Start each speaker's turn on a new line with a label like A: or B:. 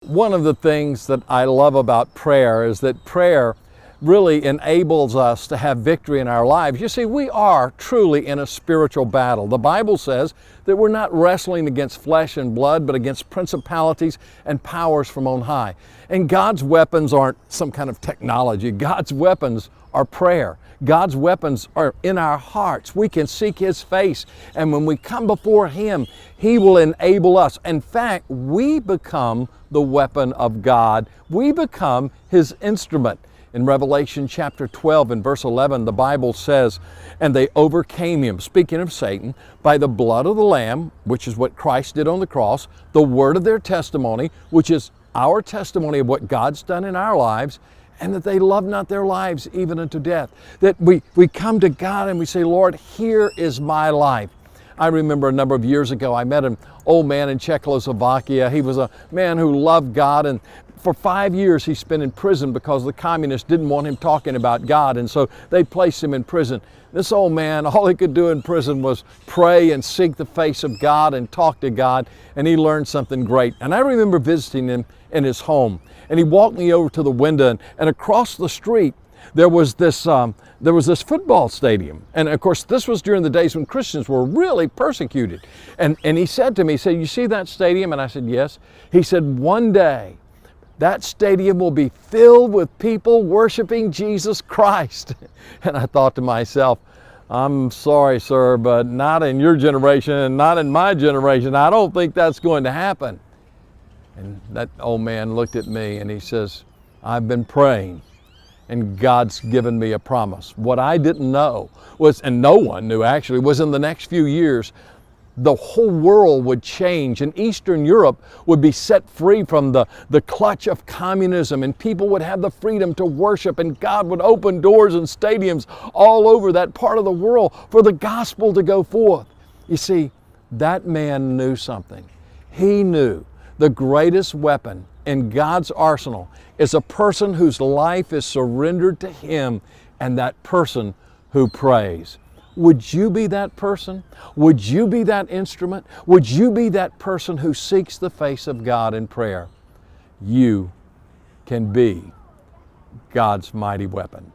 A: One of the things that I love about prayer is that prayer really enables us to have victory in our lives. You see, we are truly in a spiritual battle. The Bible says that we're not wrestling against flesh and blood, but against principalities and powers from on high. And God's weapons aren't some kind of technology. God's weapons are prayer. God's weapons are in our hearts. We can seek His face, and when we come before Him, He will enable us. In fact, we become the weapon of God. We become His instrument. In Revelation chapter 12 and verse 11, the Bible says, "And they overcame him," speaking of Satan, "by the blood of the Lamb," which is what Christ did on the cross, "the word of their testimony," which is our testimony of what God's done in our lives, and that they love not their lives even unto death. That we come to God and we say, "Lord, here is my life." I remember a number of years ago, I met an old man in Czechoslovakia. He was a man who loved God, and for 5 years he spent in prison because the communists didn't want him talking about God, and so they placed him in prison. This old man, all he could do in prison was pray and seek the face of God and talk to God, and he learned something great. And I remember visiting him in his home, and he walked me over to the window, and across the street there was this football stadium. And of course, this was during the days when Christians were really persecuted. And he said to me, he said, "You see that stadium?" And I said, "Yes." He said, "One day, that stadium will be filled with people worshiping Jesus Christ." And I thought to myself, "I'm sorry, sir, but not in your generation and not in my generation. I don't think that's going to happen." And that old man looked at me and he says, "I've been praying, and God's given me a promise." What I didn't know was, and no one knew actually, was in the next few years, the whole world would change, and Eastern Europe would be set free from the clutch of communism, and people would have the freedom to worship, and God would open doors and stadiums all over that part of the world for the gospel to go forth. You see, that man knew something. He knew the greatest weapon in God's arsenal is a person whose life is surrendered to Him, and that person who prays. Would you be that person? Would you be that instrument? Would you be that person who seeks the face of God in prayer? You can be God's mighty weapon.